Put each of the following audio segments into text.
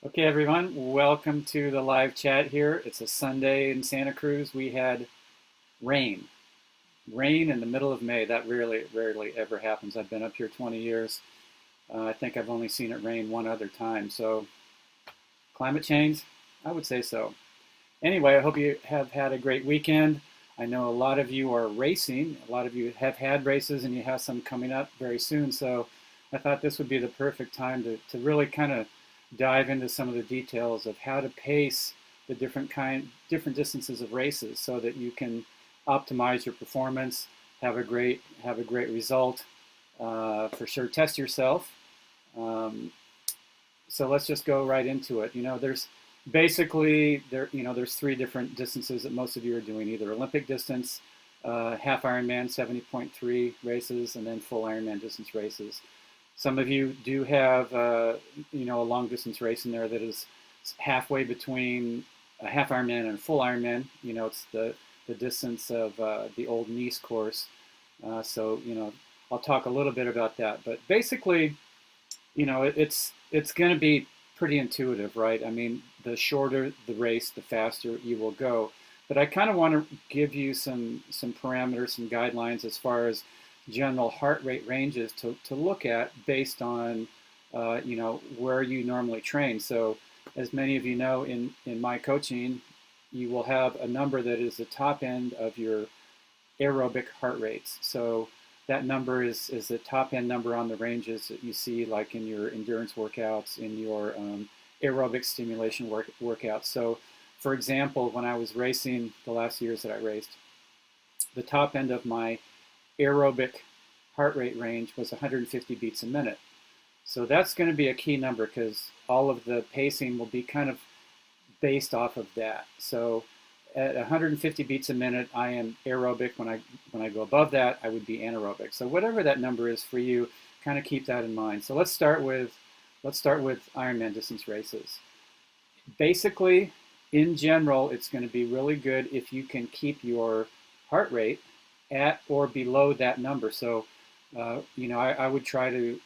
Okay, everyone, welcome to the live chat here. It's a Sunday in Santa Cruz. We had rain, rain in the middle of May. That rarely ever happens. I've been up here 20 years. I think I've only seen it rain one other time. So, climate change, I would say so. Anyway, I hope you have had a great weekend. I know a lot of you are racing. A lot of you have had races and you have some coming up very soon. So I thought this would be the perfect time to really kind of dive into some of the details of how to pace the different distances of races so that you can optimize your performance, have a great result. For sure, test yourself. Um, so let's just go right into it. There's basically there's three different distances that most of you are doing: either Olympic distance, half Ironman 70.3 races, and then full Ironman distance races. Some of you do have a long distance race in there that is halfway between a half Ironman and a full Ironman. It's the distance of the old Nice course. So I'll talk a little bit about that. But basically, it's going to be pretty intuitive, right? I mean, the shorter the race, the faster you will go. But I kind of want to give you some parameters, some guidelines as far as general heart rate ranges to look at based on where you normally train. So as many of you know, in my coaching, you will have a number that is the top end of your aerobic heart rates. So that number is the top end number on the ranges that you see, like in your endurance workouts, in your aerobic stimulation workouts. So, for example, when I was racing the last years that I raced, the top end of my aerobic heart rate range was 150 beats a minute. So that's going to be a key number because all of the pacing will be kind of based off of that. So at 150 beats a minute, I am aerobic. When I go above that, I would be anaerobic. So whatever that number is for you, kind of keep that in mind. So let's start with Ironman distance races. Basically, in general, it's going to be really good if you can keep your heart rate at or below that number. So, I would try to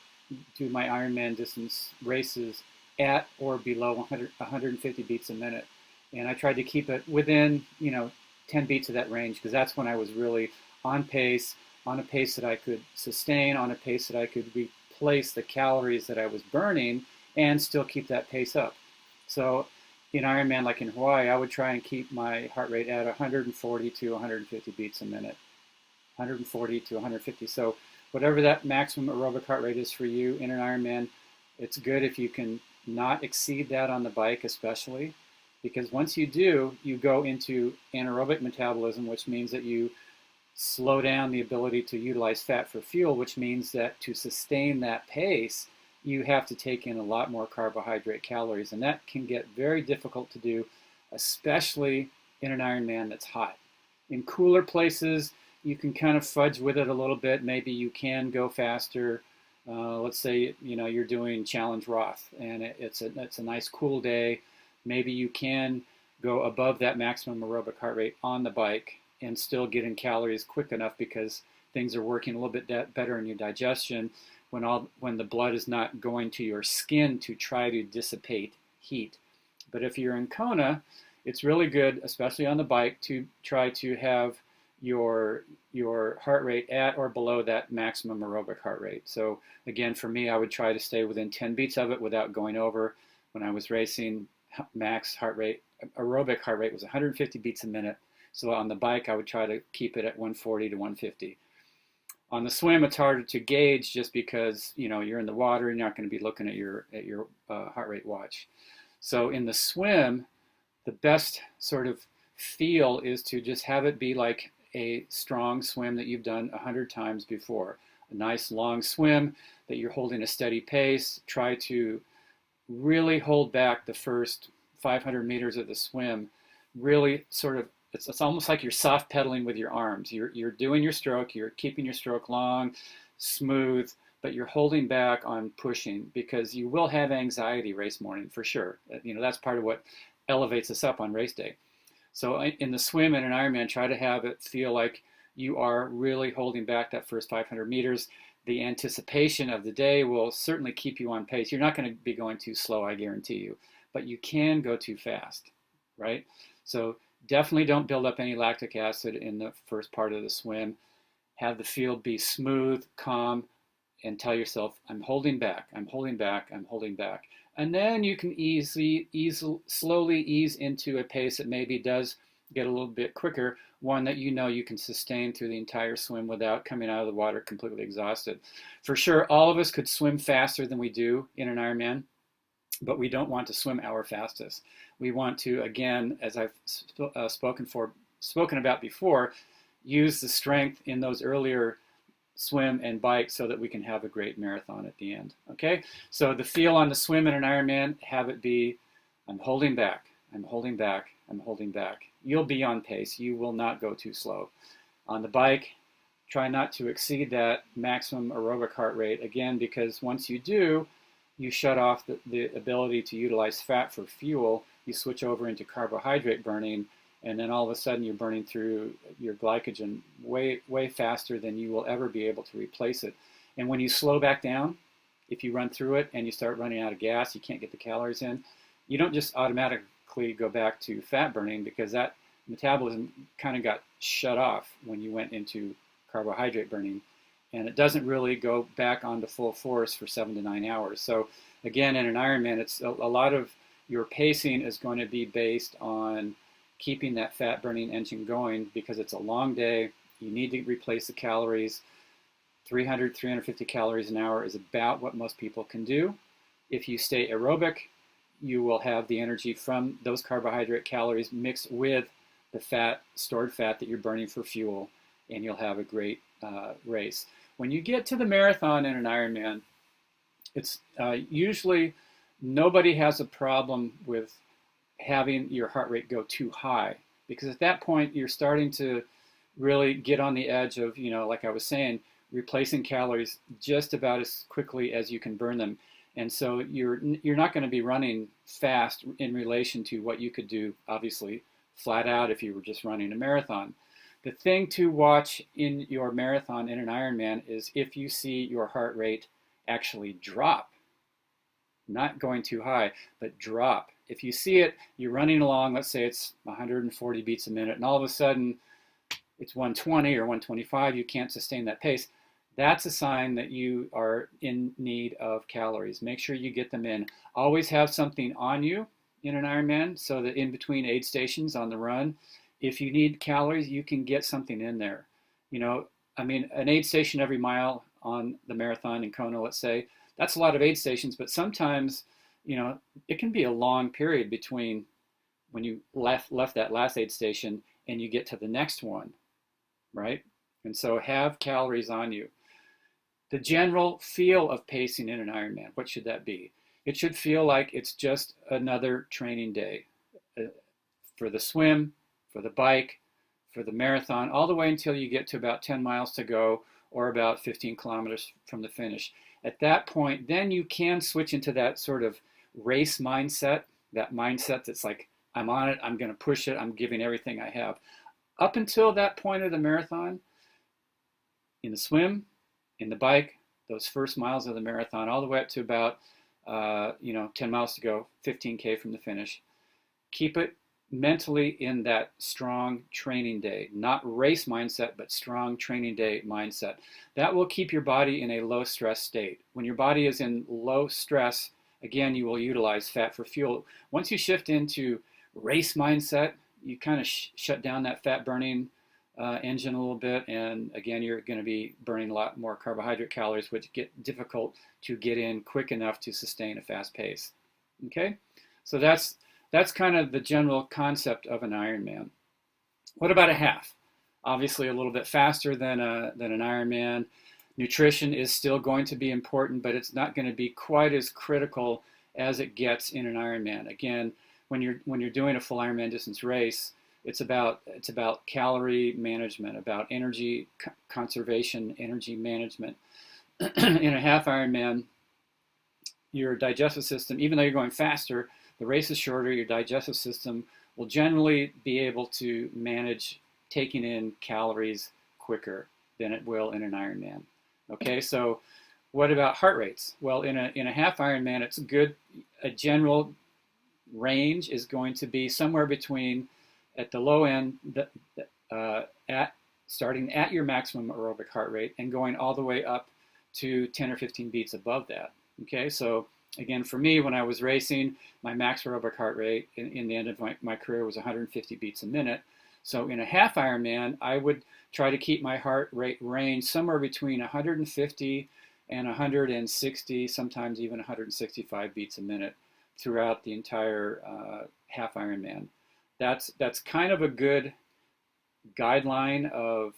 do my Ironman distance races at or below 150 beats a minute. And I tried to keep it within, 10 beats of that range because that's when I was really on pace, on a pace that I could sustain, on a pace that I could replace the calories that I was burning and still keep that pace up. So in Ironman, like in Hawaii, I would try and keep my heart rate at 140 to 150 beats a minute. 140 to 150. So whatever that maximum aerobic heart rate is for you in an Ironman, it's good if you can not exceed that on the bike, especially because once you do, you go into anaerobic metabolism, which means that you slow down the ability to utilize fat for fuel, which means that to sustain that pace, you have to take in a lot more carbohydrate calories. And that can get very difficult to do, especially in an Ironman that's hot. In cooler places, you can kind of fudge with it a little bit. Maybe you can go faster. Let's say you're doing Challenge Roth, and it's a nice cool day. Maybe you can go above that maximum aerobic heart rate on the bike and still get in calories quick enough because things are working a little bit better in your digestion when the blood is not going to your skin to try to dissipate heat. But if you're in Kona, it's really good, especially on the bike, to try to have your heart rate at or below that maximum aerobic heart rate. So again, for me, I would try to stay within 10 beats of it without going over. When I was racing, max heart rate, aerobic heart rate was 150 beats a minute. So on the bike, I would try to keep it at 140 to 150. On the swim, it's harder to gauge just because you're in the water and you're not going to be looking at your heart rate watch. So in the swim, the best sort of feel is to just have it be like a strong swim that you've done 100 times before. A nice long swim that you're holding a steady pace. Try to really hold back the first 500 meters of the swim. Really sort of, it's almost like you're soft pedaling with your arms. You're doing your stroke, you're keeping your stroke long, smooth, but you're holding back on pushing because you will have anxiety race morning for sure. That's part of what elevates us up on race day. So in the swim and an Ironman, try to have it feel like you are really holding back that first 500 meters. The anticipation of the day will certainly keep you on pace. You're not going to be going too slow, I guarantee you. but you can go too fast, right? So definitely don't build up any lactic acid in the first part of the swim. Have the field be smooth, calm, and tell yourself, I'm holding back, I'm holding back, I'm holding back. And then you can slowly ease into a pace that maybe does get a little bit quicker, one that you know you can sustain through the entire swim without coming out of the water completely exhausted. For sure, all of us could swim faster than we do in an Ironman, but we don't want to swim our fastest. We want to, again, as I've spoken about before, use the strength in those earlier swim and bike so that we can have a great marathon at the end. Okay, so the feel on the swim in an Ironman, have it be, I'm holding back, I'm holding back, I'm holding back. You'll be on pace. You will not go too slow. On the bike, try not to exceed that maximum aerobic heart rate, again, because once you do, you shut off the ability to utilize fat for fuel. You switch over into carbohydrate burning, and then all of a sudden you're burning through your glycogen way faster than you will ever be able to replace it. And when you slow back down, if you run through it and you start running out of gas, you can't get the calories in, you don't just automatically go back to fat burning, because that metabolism kind of got shut off when you went into carbohydrate burning, and it doesn't really go back onto full force for 7 to 9 hours. So again, in an Ironman, it's a lot of your pacing is going to be based on keeping that fat burning engine going, because it's a long day. You need to replace the calories. 300, 350 calories an hour is about what most people can do. If you stay aerobic, you will have the energy from those carbohydrate calories mixed with the fat, stored fat that you're burning for fuel, and you'll have a great race. When you get to the marathon in an Ironman, it's usually nobody has a problem with having your heart rate go too high, because at that point you're starting to really get on the edge of, like I was saying, replacing calories just about as quickly as you can burn them. And so you're not going to be running fast in relation to what you could do, obviously, flat out if you were just running a marathon. The thing to watch in your marathon in an Ironman is if you see your heart rate actually drop, not going too high, but drop. If you see it, you're running along, let's say it's 140 beats a minute, and all of a sudden it's 120 or 125, you can't sustain that pace, that's a sign that you are in need of calories. Make sure you get them in. Always have something on you in an Ironman, so that in between aid stations on the run, if you need calories, you can get something in there. An aid station every mile on the marathon in Kona, let's say, that's a lot of aid stations, but sometimes, it can be a long period between when you left that last aid station and you get to the next one, right? And so have calories on you. The general feel of pacing in an Ironman, what should that be? It should feel like it's just another training day for the swim, for the bike, for the marathon, all the way until you get to about 10 miles to go, or about 15 kilometers from the finish. At that point, then you can switch into that sort of race mindset, that mindset that's like, I'm on it, I'm going to push it, I'm giving everything I have. Up until that point of the marathon, in the swim, in the bike, those first miles of the marathon, all the way up to about 10 miles to go, 15K from the finish, keep it mentally in that strong training day, not race mindset, but strong training day mindset. That will keep your body in a low stress state. When your body is in low stress, again, you will utilize fat for fuel. Once you shift into race mindset, you kind of shut down that fat burning engine a little bit, and again, you're going to be burning a lot more carbohydrate calories, which get difficult to get in quick enough to sustain a fast pace. Okay, so that's kind of the general concept of an Ironman. What about a half? Obviously, a little bit faster than an Ironman. Nutrition is still going to be important, but it's not going to be quite as critical as it gets in an Ironman. Again, when you're doing a full Ironman distance race, it's about calorie management, about energy conservation, energy management. In a half Ironman, your digestive system, even though you're going faster, the race is shorter, your digestive system will generally be able to manage taking in calories quicker than it will in an Ironman. Okay, so what about heart rates? Well, in a half Ironman, it's a general range is going to be somewhere between, at the low end, at starting at your maximum aerobic heart rate and going all the way up to 10 or 15 beats above that. Okay, so again, for me, when I was racing, my max aerobic heart rate in the end of my career was 150 beats a minute. So in a half Ironman, I would try to keep my heart rate range somewhere between 150 and 160, sometimes even 165 beats a minute throughout the entire half Ironman. That's kind of a good guideline of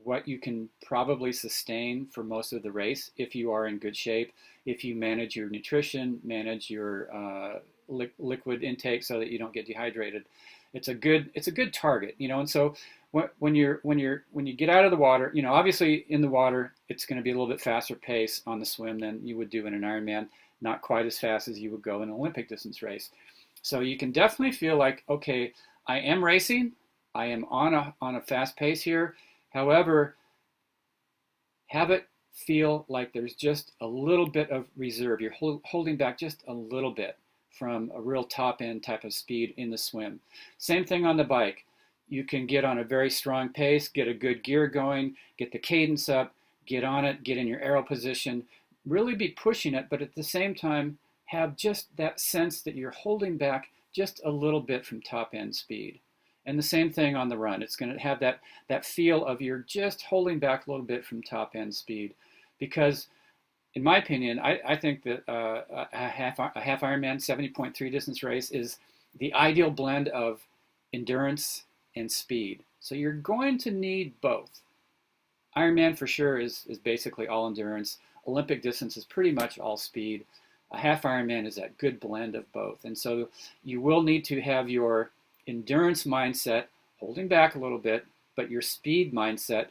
what you can probably sustain for most of the race if you are in good shape, if you manage your nutrition, manage your liquid intake so that you don't get dehydrated. It's a good target, you know. And so when you get out of the water, you know, obviously in the water it's going to be a little bit faster pace on the swim than you would do in an Ironman, not quite as fast as you would go in an Olympic distance race. So you can definitely feel like, okay, I am racing, I am on a fast pace here. However, have it feel like there's just a little bit of reserve. You're holding back just a little bit from a real top end type of speed in the swim. Same thing on the bike. You can get on a very strong pace, get a good gear going, get the cadence up, get on it, get in your aero position, really be pushing it, but at the same time have just that sense that you're holding back just a little bit from top end speed. And the same thing on the run. It's going to have that feel of you're just holding back a little bit from top end speed. Because in my opinion, I think that a half Ironman 70.3 distance race is the ideal blend of endurance and speed. So you're going to need both. Ironman for sure is basically all endurance. Olympic distance is pretty much all speed. A half Ironman is that good blend of both. And so you will need to have your endurance mindset holding back a little bit, but your speed mindset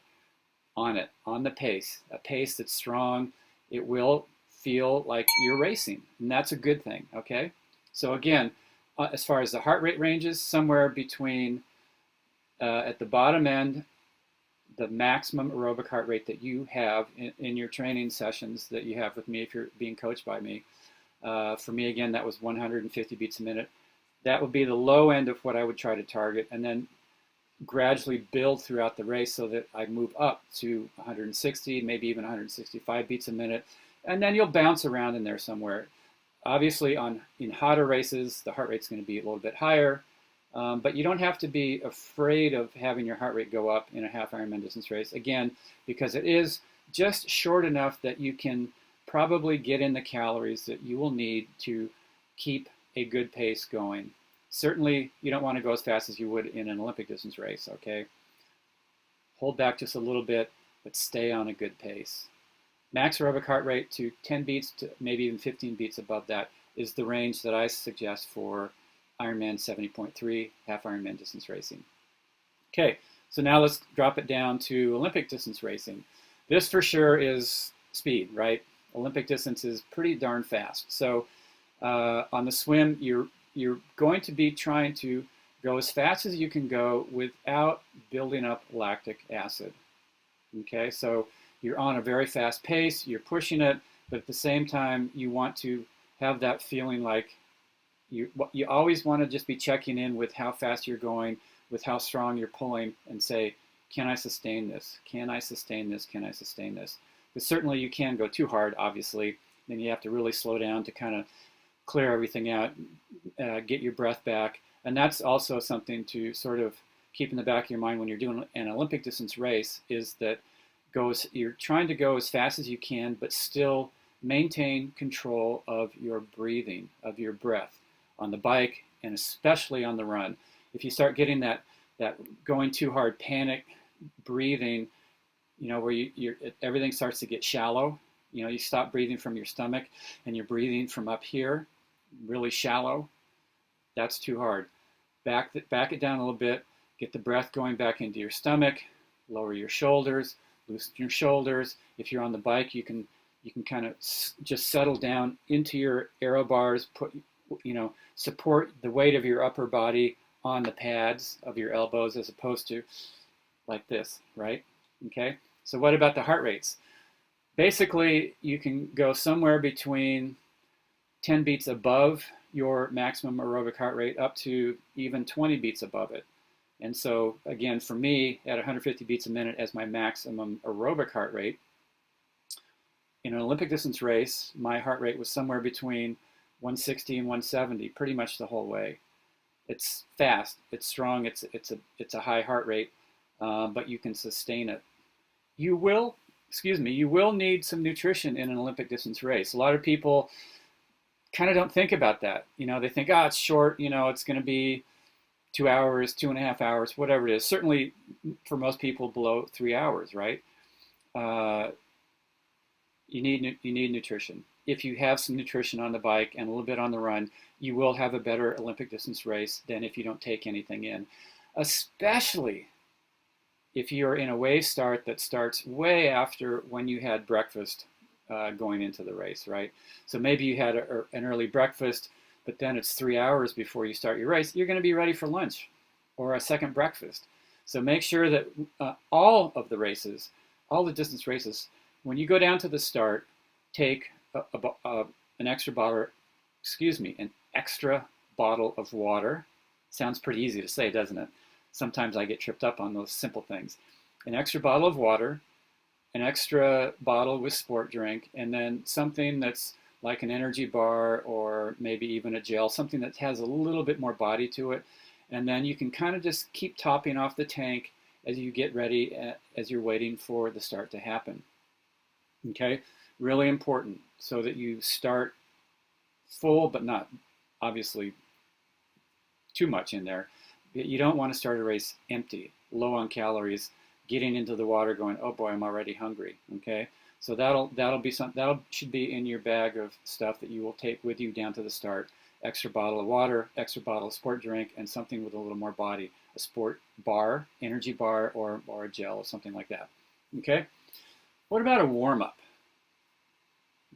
on it, on the pace, a pace that's strong. It will feel like you're racing, and that's a good thing, okay? So again, as far as the heart rate ranges, somewhere between, at the bottom end, the maximum aerobic heart rate that you have in your training sessions that you have with me if you're being coached by me. For me, again, that was 150 beats a minute. That would be the low end of what I would try to target, and then gradually build throughout the race so that I move up to 160, maybe even 165 beats a minute, and then you'll bounce around in there somewhere. Obviously, in hotter races, the heart rate's going to be a little bit higher, but you don't have to be afraid of having your heart rate go up in a half Ironman distance race, again, because it is just short enough that you can probably get in the calories that you will need to keep a good pace going. Certainly, you don't want to go as fast as you would in an Olympic distance race, okay? Hold back just a little bit, but stay on a good pace. Max aerobic heart rate to 10 beats to maybe even 15 beats above that is the range that I suggest for Ironman 70.3 half Ironman distance racing. Okay, so now let's drop it down to Olympic distance racing. This for sure is speed, right? Olympic distance is pretty darn fast. So on the swim, you're going to be trying to go as fast as you can go without building up lactic acid. Okay, so you're on a very fast pace, you're pushing it, but at the same time, you want to have that feeling like you always want to just be checking in with how fast you're going, with how strong you're pulling, and say, can I sustain this? Can I sustain this? Can I sustain this? Because certainly you can go too hard, obviously. Then you have to really slow down to kind of clear everything out, get your breath back. And that's also something to sort of keep in the back of your mind when you're doing an Olympic distance race, is that you're trying to go as fast as you can, but still maintain control of your breathing, of your breath on the bike, and especially on the run. If you start getting that going too hard, panic breathing, you know, where everything starts to get shallow, you know, you stop breathing from your stomach and you're breathing from up here, really shallow, that's too hard. Back it down a little bit, get the breath going back into your stomach, lower your shoulders, loosen your shoulders. If you're on the bike, you can kind of just settle down into your aero bars, support the weight of your upper body on the pads of your elbows as opposed to like this, right? Okay, so what about the heart rates? Basically, you can go somewhere between 10 beats above your maximum aerobic heart rate up to even 20 beats above it. And so, again, for me, at 150 beats a minute as my maximum aerobic heart rate, in an Olympic distance race, my heart rate was somewhere between 160 and 170 pretty much the whole way. It's fast, it's strong, it's a high heart rate, but you can sustain it. You will, you will need some nutrition in an Olympic distance race. A lot of people kind of don't think about that. They think, it's short, it's going to be 2 hours, 2.5 hours, whatever it is. Certainly for most people below 3 hours, right? You need nutrition. If you have some nutrition on the bike and a little bit on the run, you will have a better Olympic distance race than if you don't take anything in, especially if you're in a wave start that starts way after when you had breakfast going into the race, right? So maybe you had an early breakfast, but then it's 3 hours before you start your race. You're going to be ready for lunch or a second breakfast. So make sure that all of the races, all the distance races, when you go down to the start, take an extra bottle of water. Sounds pretty easy to say, doesn't it? Sometimes I get tripped up on those simple things. An extra bottle of water, an extra bottle with sport drink, and then something that's like an energy bar or maybe even a gel, something that has a little bit more body to it. And then you can kind of just keep topping off the tank as you get ready, as you're waiting for the start to happen. Okay, really important so that you start full, but not obviously too much in there. You don't want to start a race empty, low on calories, getting into the water going, oh boy, I'm already hungry. Okay, so that should be in your bag of stuff that you will take with you down to the start. Extra bottle of water, extra bottle of sport drink, and something with a little more body, a sport bar, energy bar, or a gel or something like that. Okay. What about a warm-up?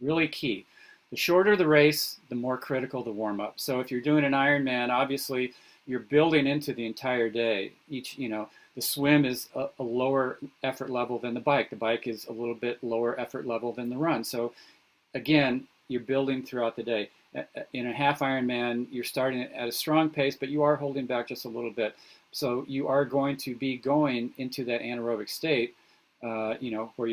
Really key. The shorter the race, the more critical the warm-up. So if you're doing an Ironman, obviously you're building into the entire day. The swim is a lower effort level than the bike. The bike is a little bit lower effort level than the run. So again, you're building throughout the day. In a half Ironman, you're starting at a strong pace, but you are holding back just a little bit. So you are going to be going into that anaerobic state, where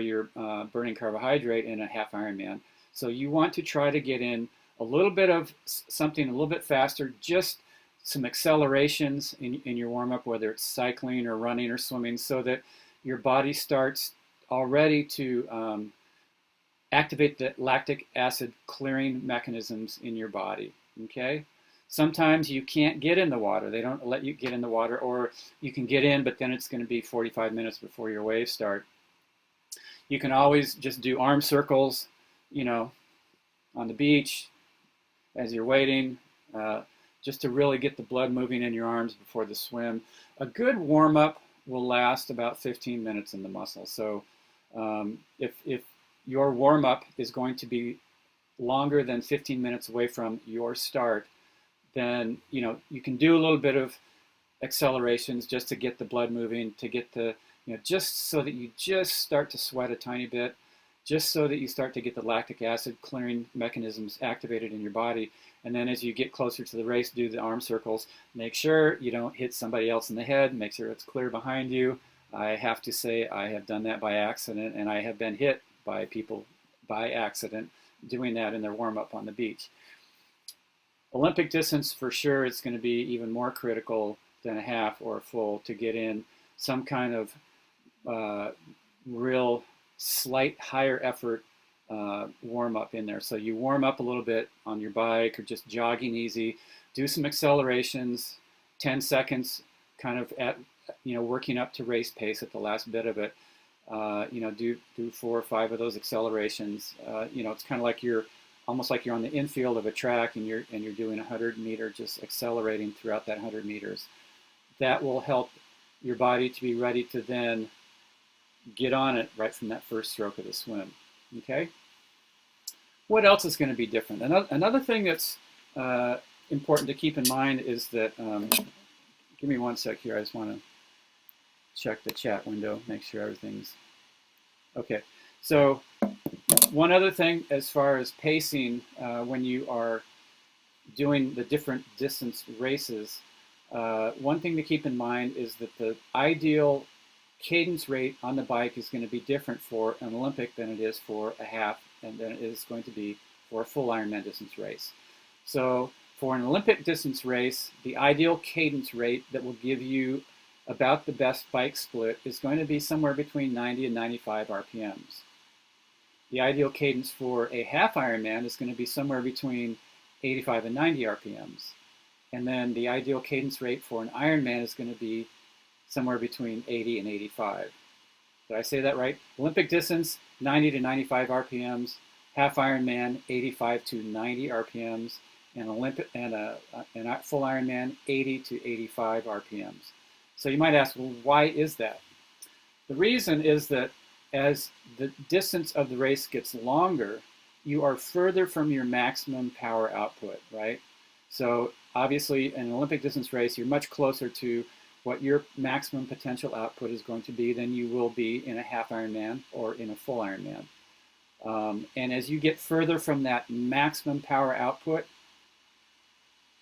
you're burning carbohydrate in a half Ironman. So you want to try to get in a little bit of something a little bit faster, just some accelerations in your warm-up, whether it's cycling or running or swimming, so that your body starts already to activate the lactic acid clearing mechanisms in your body, okay? Sometimes you can't get in the water. They don't let you get in the water, or you can get in, but then it's going to be 45 minutes before your waves start. You can always just do arm circles, on the beach as you're waiting, just to really get the blood moving in your arms before the swim. A good warm-up will last about 15 minutes in the muscle. So if your warm-up is going to be longer than 15 minutes away from your start, then you can do a little bit of accelerations just to get the blood moving, to get the just so that you just start to sweat a tiny bit, just so that you start to get the lactic acid clearing mechanisms activated in your body. And then as you get closer to the race, do the arm circles. Make sure you don't hit somebody else in the head. Make sure it's clear behind you. I have to say I have done that by accident, and I have been hit by people by accident doing that in their warm-up on the beach. Olympic distance, for sure, it's going to be even more critical than a half or a full to get in some kind of real slight higher effort warm up in there. So you warm up a little bit on your bike or just jogging easy, do some accelerations, 10 seconds kind of at, working up to race pace at the last bit of it. Do 4 or 5 of those accelerations. It's kind of like almost like you're on the infield of a track and you're doing 100 meter, just accelerating throughout that 100 meters. That will help your body to be ready to then get on it right from that first stroke of the swim. Okay. What else is going to be different? Another thing that's important to keep in mind is that, give me one sec here. I just want to check the chat window, make sure everything's okay. So one other thing as far as pacing, when you are doing the different distance races, one thing to keep in mind is that the ideal cadence rate on the bike is going to be different for an Olympic than it is for a half and than it is going to be for a full Ironman distance race. So for an Olympic distance race, the ideal cadence rate that will give you about the best bike split is going to be somewhere between 90 and 95 RPMs. The ideal cadence for a half Ironman is going to be somewhere between 85 and 90 RPMs. And then the ideal cadence rate for an Ironman is going to be somewhere between 80 and 85. Did I say that right? Olympic distance, 90 to 95 RPMs. Half Ironman, 85 to 90 RPMs. And a full Ironman, 80 to 85 RPMs. So you might ask, well, why is that? The reason is that as the distance of the race gets longer, you are further from your maximum power output, right? So obviously in an Olympic distance race, you're much closer to what your maximum potential output is going to be than you will be in a half Ironman or in a full Ironman. And as you get further from that maximum power output,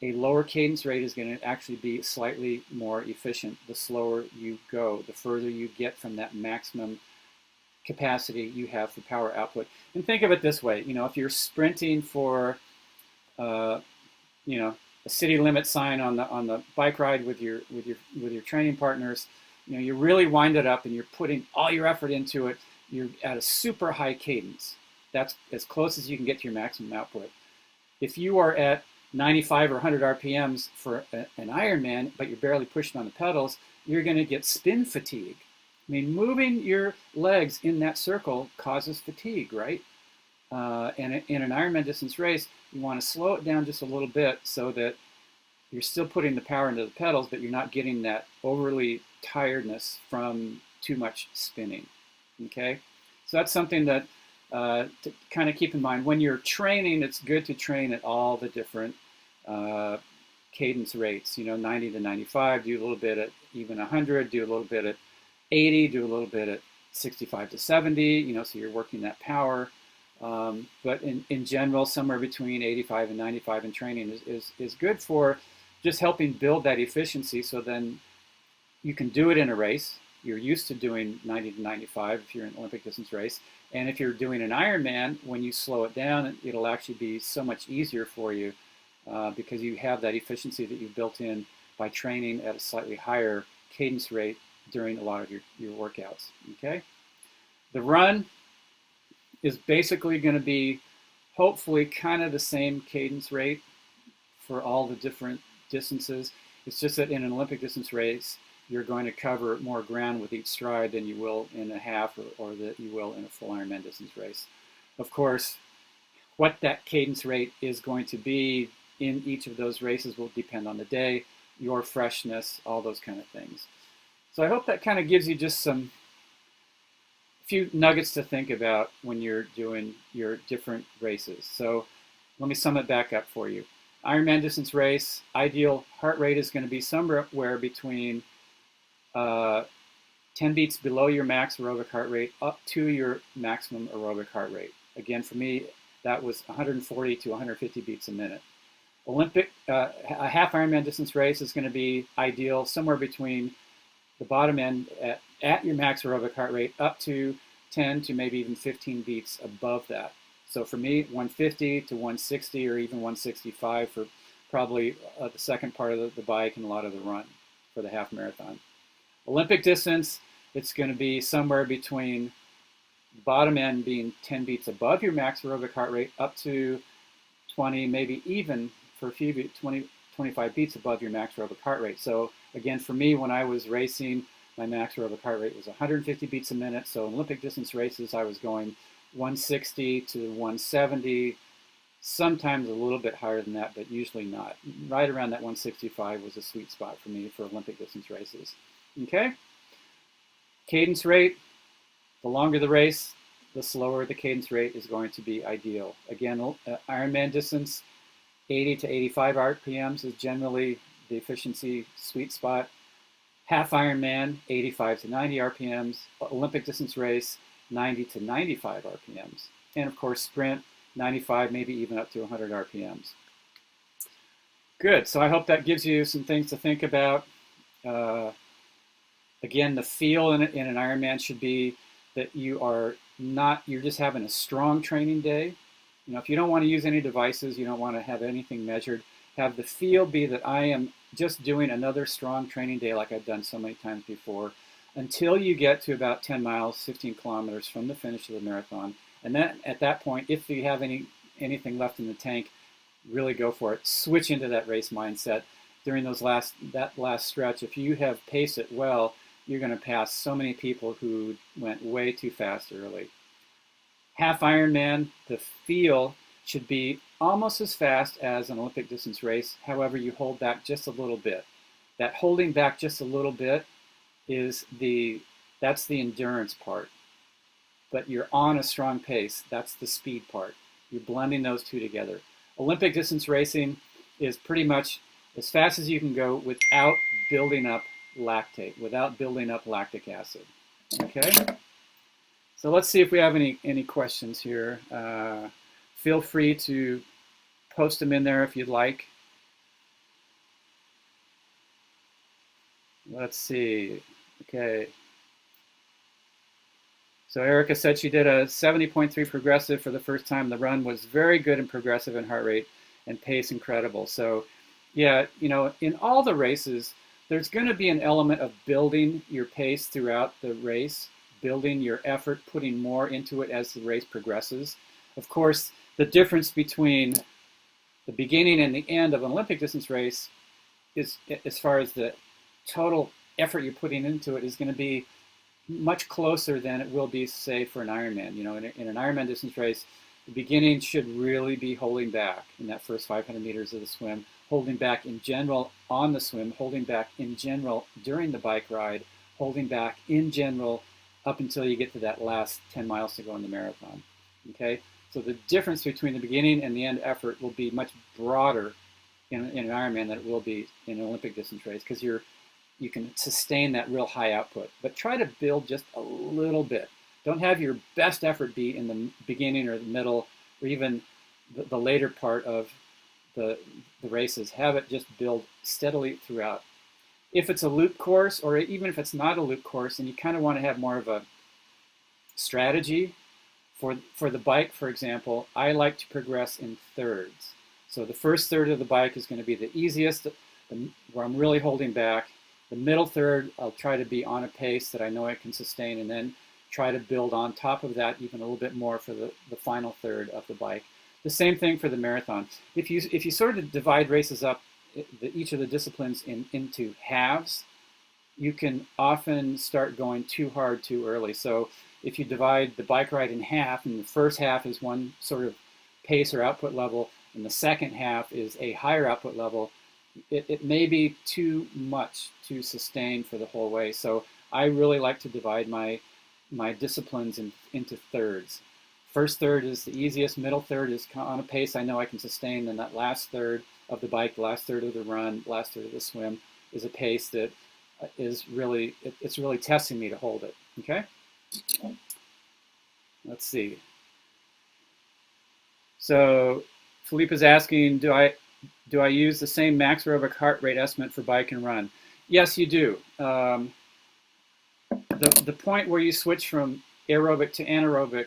a lower cadence rate is going to actually be slightly more efficient. The slower you go, the further you get from that maximum capacity you have for power output. And think of it this way, if you're sprinting for, a city limit sign on the bike ride with your training partners, you're really winded up and you're putting all your effort into it. You're at a super high cadence. That's as close as you can get to your maximum output. If you are at 95 or 100 RPMs for an Ironman, but you're barely pushing on the pedals, you're going to get spin fatigue. I mean, moving your legs in that circle causes fatigue, right? And in an Ironman distance race, you want to slow it down just a little bit so that you're still putting the power into the pedals, but you're not getting that overly tiredness from too much spinning, okay? So that's something that to kind of keep in mind. When you're training, it's good to train at all the different cadence rates, 90 to 95, do a little bit at even 100, do a little bit at 80, do a little bit at 65 to 70, so you're working that power. But in general, somewhere between 85 and 95 in training is good for just helping build that efficiency, so then you can do it in a race. You're used to doing 90 to 95 if you're in an Olympic distance race. And if you're doing an Ironman, when you slow it down, it'll actually be so much easier for you because you have that efficiency that you've built in by training at a slightly higher cadence rate during a lot of your workouts, okay? The run is basically going to be hopefully kind of the same cadence rate for all the different distances. It's just that in an Olympic distance race, you're going to cover more ground with each stride than you will in a half or that you will in a full Ironman distance race. Of course, what that cadence rate is going to be in each of those races will depend on the day, your freshness, all those kind of things. So I hope that kind of gives you just a few nuggets to think about when you're doing your different races. So let me sum it back up for you. Ironman distance race, ideal heart rate is going to be somewhere between 10 beats below your max aerobic heart rate up to your maximum aerobic heart rate. Again, for me, that was 140 to 150 beats a minute. A half Ironman distance race is going to be ideal somewhere between the bottom end at your max aerobic heart rate up to 10 to maybe even 15 beats above that. So for me, 150 to 160 or even 165 for probably the second part of the bike and a lot of the run for the half marathon. Olympic distance, it's going to be somewhere between the bottom end being 10 beats above your max aerobic heart rate up to 20, maybe even for a few 20, 25 beats above your max aerobic heart rate. So again, for me, when I was racing, my max aerobic heart rate was 150 beats a minute. So in Olympic distance races, I was going 160 to 170, sometimes a little bit higher than that, but usually not. Right around that 165 was a sweet spot for me for Olympic distance races. Okay? Cadence rate, the longer the race, the slower the cadence rate is going to be ideal. Again, Ironman distance, 80 to 85 RPMs is generally the efficiency sweet spot. Half Ironman, 85 to 90 RPMs. Olympic distance race, 90 to 95 RPMs. And of course, sprint, 95, maybe even up to 100 RPMs. Good. So I hope that gives you some things to think about. Uh, Again, the feel in an Ironman should be that you're just having a strong training day. If you don't want to use any devices, you don't want to have anything measured, have the feel be that I am just doing another strong training day like I've done so many times before until you get to about 10 miles, 15 kilometers from the finish of the marathon. And then at that point, if you have anything left in the tank, really go for it. Switch into that race mindset during that last stretch. If you have paced it well, you're going to pass so many people who went way too fast early. Half Ironman, the feel should be almost as fast as an Olympic distance race. However, you hold back just a little bit. That holding back just a little bit that's the endurance part. But you're on a strong pace. That's the speed part. You're blending those two together. Olympic distance racing is pretty much as fast as you can go without building up lactate, without building up lactic acid. Okay? So let's see if we have any questions here. Feel free to post them in there if you'd like. Let's see. Okay. So Erica said she did a 70.3 progressive for the first time. The run was very good in progressive and heart rate and pace incredible. So yeah, in all the races, there's going to be an element of building your pace throughout the race, building your effort, putting more into it as the race progresses. Of course, the difference between the beginning and the end of an Olympic distance race is, as far as the total effort you're putting into it, is going to be much closer than it will be, say, for an Ironman. In an Ironman distance race, the beginning should really be holding back in that first 500 meters of the swim, holding back in general on the swim, holding back in general during the bike ride, holding back in general up until you get to that last 10 miles to go in the marathon. Okay? So the difference between the beginning and the end effort will be much broader in an Ironman than it will be in an Olympic distance race, because you can sustain that real high output. But try to build just a little bit. Don't have your best effort be in the beginning or the middle or even the later part of the races. Have it just build steadily throughout. If it's a loop course, or even if it's not a loop course, and you kind of want to have more of a strategy, for the bike, for example, I like to progress in thirds. So the first third of the bike is going to be the easiest, where I'm really holding back. The middle third, I'll try to be on a pace that I know I can sustain, and then try to build on top of that even a little bit more for the final third of the bike. The same thing for the marathon. If you sort of divide races up, each of the disciplines into halves, you can often start going too hard too early. So if you divide the bike ride in half, and the first half is one sort of pace or output level, and the second half is a higher output level, it may be too much to sustain for the whole way. So I really like to divide my disciplines into thirds. First third is the easiest, middle third is on a pace I know I can sustain, and that last third of the bike, the last third of the run, last third of the swim is a pace that is really, it's really testing me to hold it, okay? Let's see. So Philippe is asking, do I use the same max aerobic heart rate estimate for bike and run? Yes, you do. The point where you switch from aerobic to anaerobic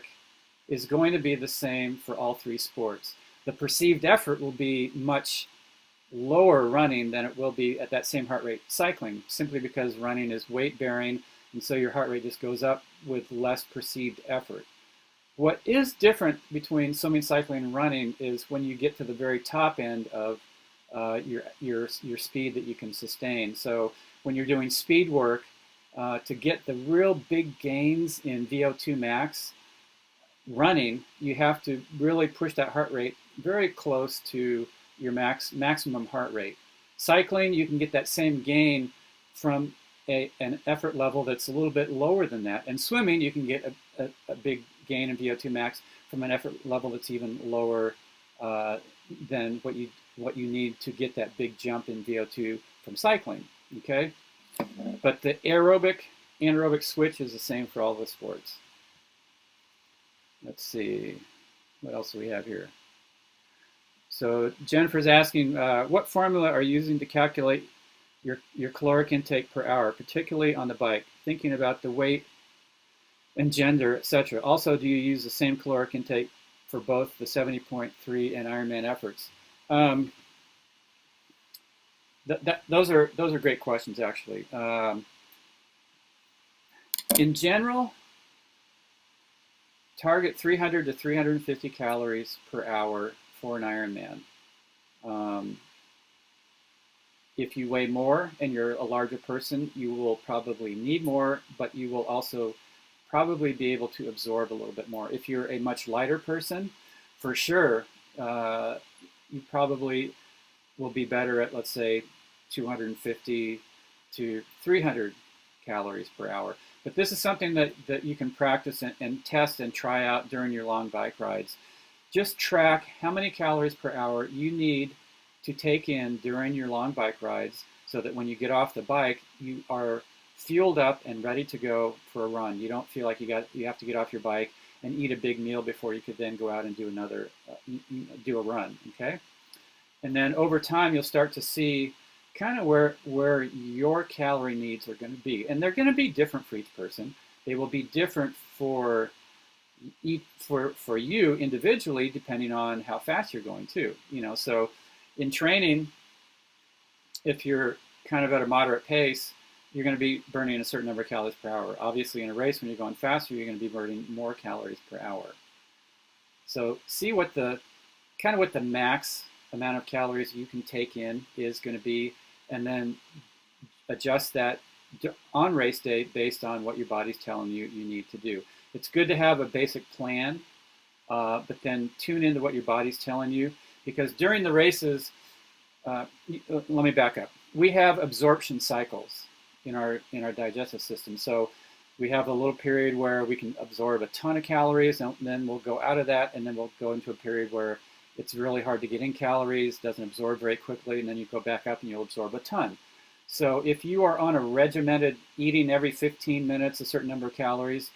is going to be the same for all three sports. The perceived effort will be much lower running than it will be at that same heart rate cycling, simply because running is weight bearing, and so your heart rate just goes up with less perceived effort. What is different between swimming, cycling, and running is when you get to the very top end of your speed that you can sustain. So when you're doing speed work, to get the real big gains in VO2 max, running, you have to really push that heart rate very close to your maximum heart rate. Cycling, you can get that same gain from an effort level that's a little bit lower than that. And swimming, you can get a big gain in VO2 max from an effort level that's even lower than what you need to get that big jump in VO2 from cycling. Okay, but the aerobic anaerobic switch is the same for all the sports. Let's see, what else do we have here? So Jennifer's asking, what formula are you using to calculate your caloric intake per hour, particularly on the bike, thinking about the weight and gender, etc. Also, do you use the same caloric intake for both the 70.3 and Ironman efforts? Those are great questions, actually. In general, target 300 to 350 calories per hour for an Ironman. If you weigh more and you're a larger person, you will probably need more, but you will also probably be able to absorb a little bit more. If you're a much lighter person, for sure, you probably will be better at, let's say, 250 to 300 calories per hour. But this is something that you can practice and test and try out during your long bike rides. Just track how many calories per hour you need to take in during your long bike rides so that when you get off the bike, you are fueled up and ready to go for a run. You don't feel like you have to get off your bike and eat a big meal before you could then go out and do another, do a run, okay? And then over time, you'll start to see kind of where your calorie needs are going to be. And they're going to be different for each person. They will be different for you individually, depending on how fast you're going too. So in training, if you're kind of at a moderate pace, you're going to be burning a certain number of calories per hour. Obviously, in a race, when you're going faster, you're going to be burning more calories per hour. So see what the max amount of calories you can take in is going to be, and then adjust that on race day based on what your body's telling you need to do. It's good to have a basic plan, but then tune into what your body's telling you, because during the races, let me back up. We have absorption cycles in our digestive system. So we have a little period where we can absorb a ton of calories, and then we'll go out of that, and then we'll go into a period where it's really hard to get in calories, doesn't absorb very quickly, and then you go back up and you'll absorb a ton. So if you are on a regimented eating every 15 minutes a certain number of calories,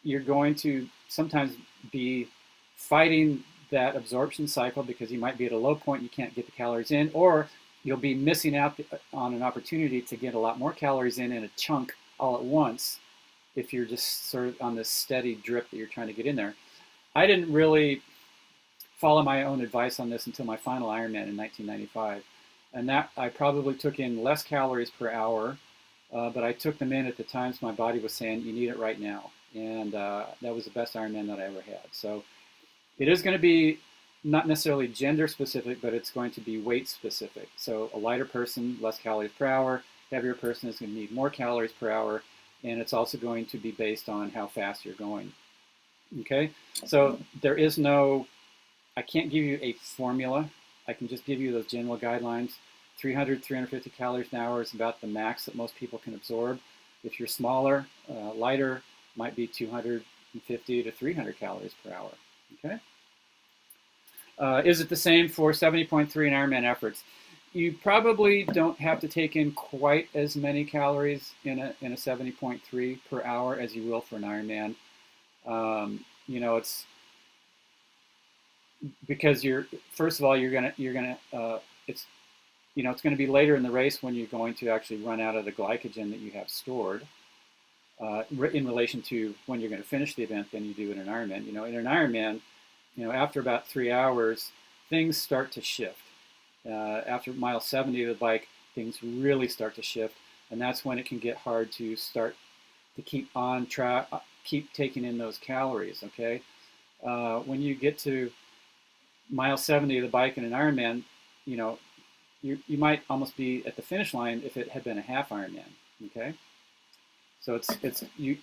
you're going to sometimes be fighting that absorption cycle because you might be at a low point, you can't get the calories in, or you'll be missing out on an opportunity to get a lot more calories in a chunk all at once if you're just sort of on this steady drip that you're trying to get in there. I didn't really follow my own advice on this until my final Ironman in 1995. And that I probably took in less calories per hour, but I took them in at the times my body was saying, you need it right now. And that was the best Ironman that I ever had. So it is going to be not necessarily gender specific, but it's going to be weight specific. So a lighter person, less calories per hour. Heavier person is going to need more calories per hour. And it's also going to be based on how fast you're going. Okay? So there is no, I can't give you a formula. I can just give you those general guidelines. 300, 350 calories an hour is about the max that most people can absorb. If you're smaller, lighter, might be 250 to 300 calories per hour. Okay? Is it the same for 70.3 and Ironman efforts? You probably don't have to take in quite as many calories in a 70.3 per hour as you will for an Ironman. It's because first of all, it's going to be later in the race when you're going to actually run out of the glycogen that you have stored in relation to when you're going to finish the event than you do in an Ironman. In an Ironman, after about 3 hours, things start to shift. After mile 70 of the bike, things really start to shift, and that's when it can get hard to start to keep on track, keep taking in those calories. Okay, when you get to mile 70 of the bike in an Ironman, you might almost be at the finish line if it had been a half Ironman. Okay, so you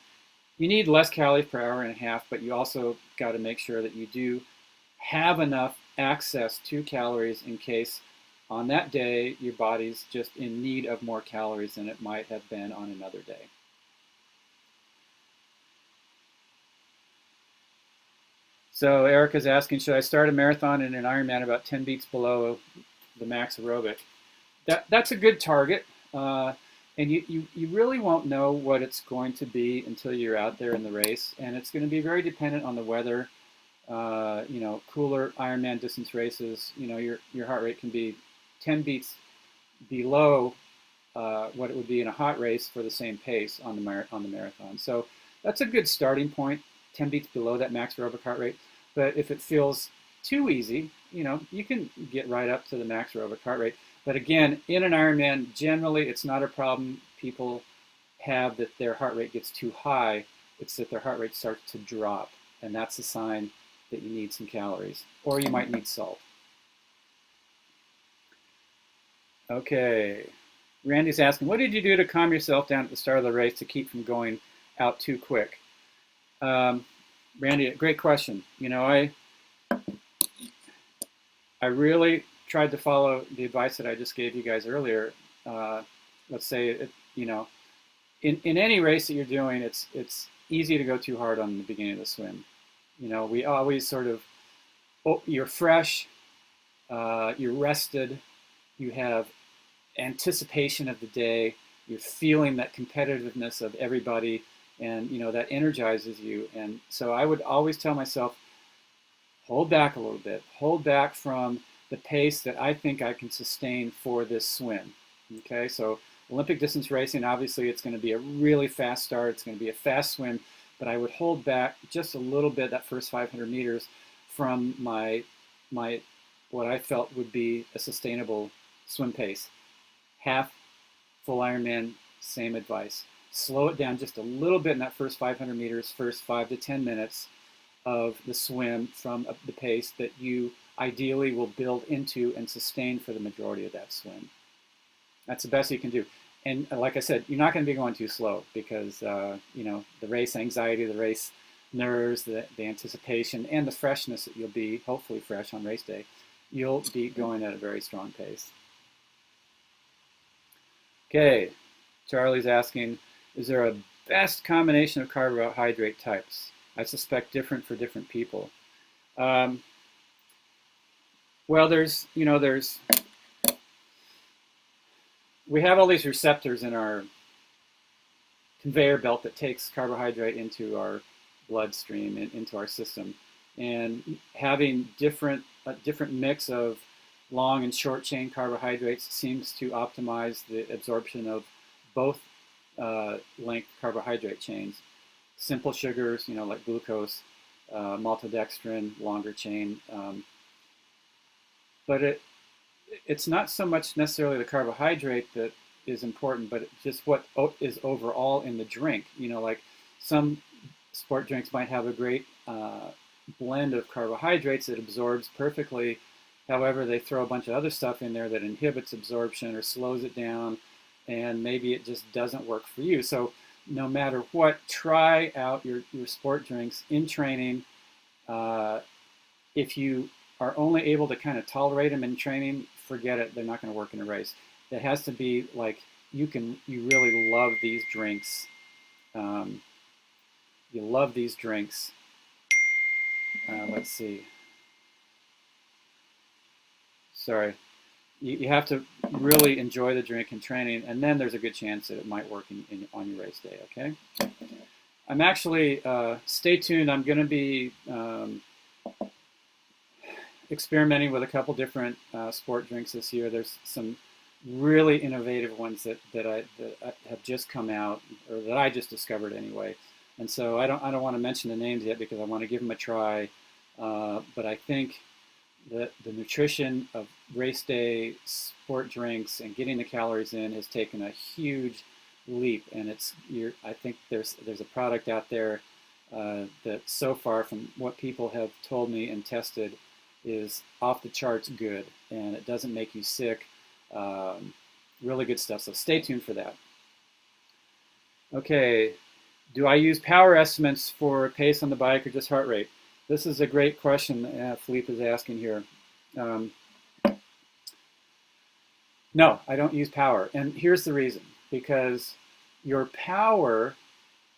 need less calories per hour and a half, but you also got to make sure that you do have enough access to calories in case on that day your body's just in need of more calories than it might have been on another day. So Erica's asking, should I start a marathon in an Ironman about 10 beats below the max aerobic? That's a good target. And you really won't know what it's going to be until you're out there in the race. And it's going to be very dependent on the weather. cooler Ironman distance races, your heart rate can be 10 beats below what it would be in a hot race for the same pace on the marathon. So that's a good starting point, 10 beats below that max aerobic heart rate. But if it feels too easy, you can get right up to the max aerobic heart rate. But again, in an Ironman, generally it's not a problem people have that their heart rate gets too high. It's that their heart rate starts to drop, and that's a sign that you need some calories, or you might need salt. Okay, Randy's asking, what did you do to calm yourself down at the start of the race to keep from going out too quick? Randy, great question. I really tried to follow the advice that I just gave you guys earlier. Let's say, in any race that you're doing, it's easy to go too hard on the beginning of the swim. We always sort of, you're fresh, you're rested, you have anticipation of the day, you're feeling that competitiveness of everybody, and that energizes you. And so I would always tell myself, hold back a little bit, hold back from the pace that I think I can sustain for this swim. Okay, so Olympic distance racing, obviously it's going to be a really fast start, it's going to be a fast swim, but I would hold back just a little bit that first 500 meters from my what I felt would be a sustainable swim pace. Half, full Ironman, same advice. Slow it down just a little bit in that first 500 meters, first 5 to 10 minutes of the swim from the pace that you ideally will build into and sustain for the majority of that swim. That's the best you can do. And like I said, you're not going to be going too slow because, the race anxiety, the race nerves, the anticipation, and the freshness that you'll be, hopefully fresh on race day, you'll be going at a very strong pace. Okay, Charlie's asking, is there a best combination of carbohydrate types? I suspect different for different people. Well, we have all these receptors in our conveyor belt that takes carbohydrate into our bloodstream and into our system. And having a different mix of long and short chain carbohydrates seems to optimize the absorption of both length carbohydrate chains. Simple sugars, like glucose, maltodextrin, longer chain. But it's not so much necessarily the carbohydrate that is important, but just what is overall in the drink. Like some sport drinks might have a great blend of carbohydrates that absorbs perfectly. However, they throw a bunch of other stuff in there that inhibits absorption or slows it down, and maybe it just doesn't work for you. So no matter what, try out your sport drinks in training. If you are only able to kind of tolerate them in training, forget it. They're not going to work in a race. It has to be like you really love these drinks. You love these drinks. Let's see. Sorry. You have to really enjoy the drink in training, and then there's a good chance that it might work on your race day, okay? I'm actually, stay tuned. I'm going to be experimenting with a couple different sport drinks this year. There's some really innovative ones that have just come out, or that I just discovered anyway. And so I don't want to mention the names yet because I want to give them a try. But I think that the nutrition of race day sport drinks and getting the calories in has taken a huge leap. And I think there's a product out there that so far, from what people have told me and tested, is off the charts good, and it doesn't make you sick. Really good stuff. So stay tuned for that. Okay, do I use power estimates for pace on the bike or just heart rate? This is a great question Philippe is asking here. No, I don't use power. And here's the reason. Because your power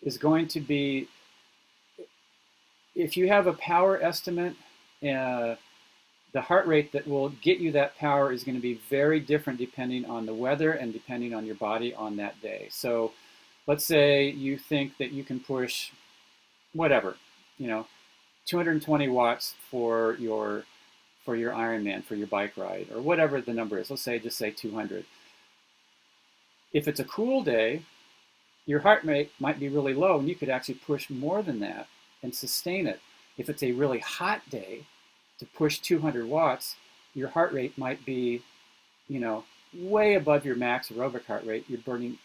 is going to be, if you have a power estimate, the heart rate that will get you that power is going to be very different depending on the weather and depending on your body on that day. So let's say you think that you can push whatever, 220 watts for your Ironman, for your bike ride, or whatever the number is. Let's say, just say 200. If it's a cool day, your heart rate might be really low, and you could actually push more than that and sustain it. If it's a really hot day, to push 200 watts, your heart rate might be, way above your max aerobic heart rate. You're burning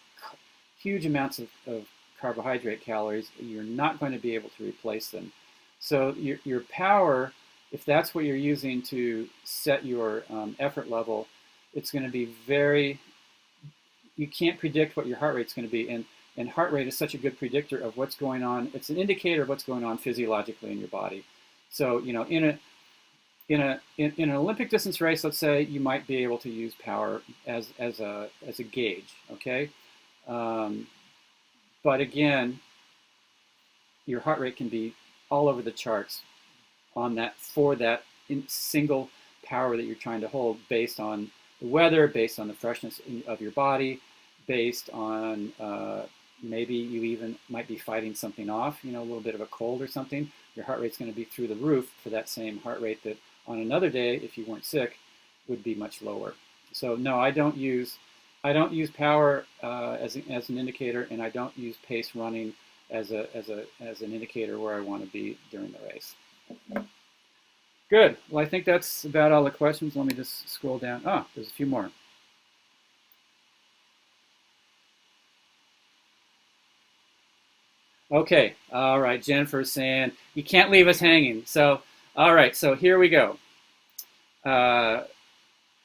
huge amounts of carbohydrate calories. You're not going to be able to replace them. So your power, if that's what you're using to set your effort level, it's going to be you can't predict what your heart rate's going to be. And heart rate is such a good predictor of what's going on. It's an indicator of what's going on physiologically in your body. So, in an Olympic distance race, let's say, you might be able to use power as a gauge, okay? But again, your heart rate can be all over the charts for that single power that you're trying to hold, based on the weather, based on the freshness of your body, based on maybe you even might be fighting something off, a little bit of a cold or something. Your heart rate's going to be through the roof for that same heart rate that on another day, if you weren't sick, would be much lower. So no, I don't use power as an indicator, and I don't use pace running as an indicator where I want to be during the race. Good. Well, I think that's about all the questions. Let me just scroll down. There's a few more. Okay. All right. Jennifer's saying you can't leave us hanging. So, all right. So here we go.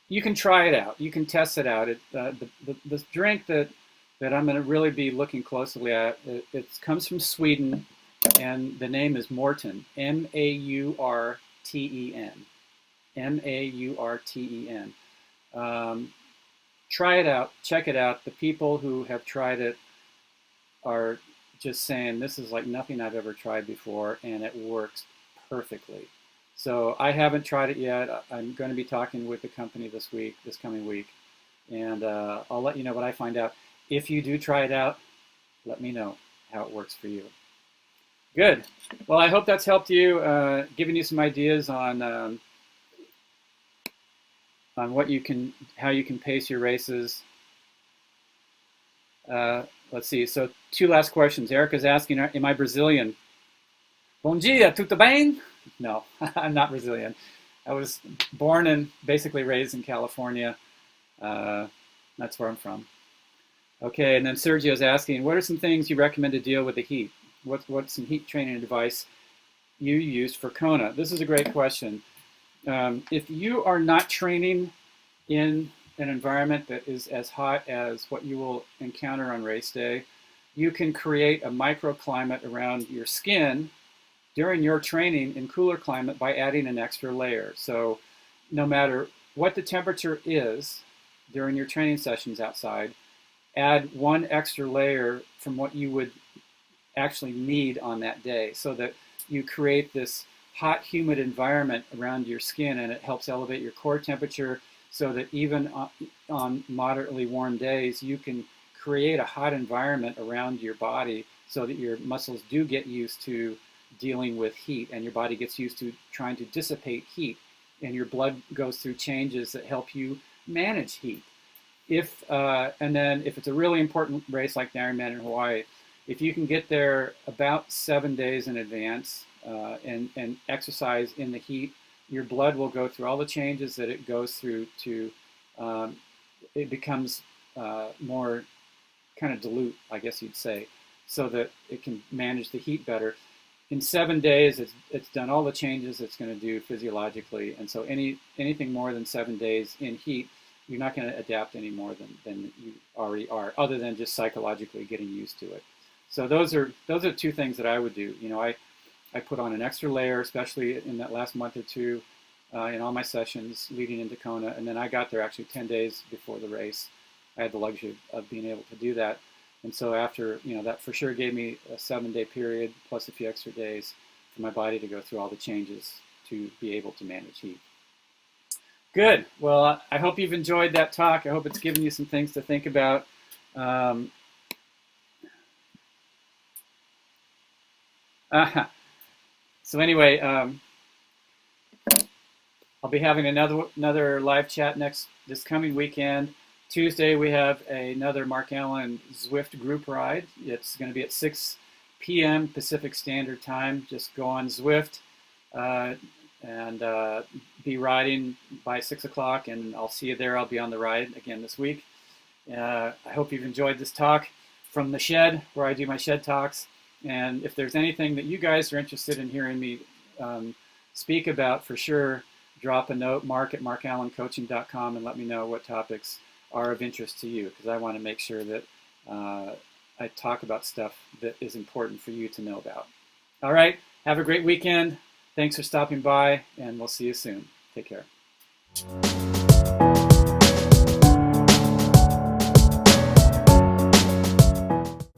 You can try it out. You can test it out. The drink that I'm going to really be looking closely at, it comes from Sweden, and the name is Morten. M-A-U-R-T-E-N. M-A-U-R-T-E-N. Try it out. Check it out. The people who have tried it are just saying this is like nothing I've ever tried before, and it works perfectly. So I haven't tried it yet. I'm going to be talking with the company this coming week, and I'll let you know what I find out. If you do try it out, let me know how it works for you. Good. Well, I hope that's helped you, giving you some ideas on how you can pace your races. Let's see. So 2 last questions. Erica's asking, am I Brazilian? Bom dia, tudo bem? No, I'm not Brazilian. I was born and basically raised in California. That's where I'm from. Okay, and then Sergio's asking, what are some things you recommend to deal with the heat? What's some heat training advice you used for Kona? This is a great question. If you are not training in an environment that is as hot as what you will encounter on race day, you can create a microclimate around your skin during your training in cooler climate by adding an extra layer. So no matter what the temperature is during your training sessions outside, add one extra layer from what you would actually need on that day, so that you create this hot, humid environment around your skin, and it helps elevate your core temperature, so that even on moderately warm days, you can create a hot environment around your body, so that your muscles do get used to dealing with heat, and your body gets used to trying to dissipate heat, and your blood goes through changes that help you manage heat. And then if it's a really important race like the Ironman in Hawaii, if you can get there about 7 days in advance and exercise in the heat, your blood will go through all the changes that it goes through to, it becomes more kind of dilute, I guess you'd say, so that it can manage the heat better. In 7 days, it's done all the changes it's going to do physiologically, and so anything more than 7 days in heat, you're not going to adapt any more than you already are, other than just psychologically getting used to it. So those are 2 things that I would do. I put on an extra layer, especially in that last month or 2, in all my sessions leading into Kona, and then I got there actually 10 days before the race. I had the luxury of being able to do that. And so after, that for sure gave me a 7-day period plus a few extra days for my body to go through all the changes to be able to manage heat. Good. Well, I hope you've enjoyed that talk. I hope it's given you some things to think about. So anyway, I'll be having another live chat this coming weekend. Tuesday we have another Mark Allen Zwift group ride. It's going to be at 6 p.m. Pacific Standard Time. Just go on Zwift and be riding by 6 o'clock, and I'll see you there. I'll be on the ride again this week. I hope you've enjoyed this talk from the shed, where I do my shed talks. And if there's anything that you guys are interested in hearing me speak about, for sure, drop a note, mark@markallencoaching.com, and let me know what topics are of interest to you, because I want to make sure that I talk about stuff that is important for you to know about. All right, have a great weekend. Thanks for stopping by, and we'll see you soon. Take care.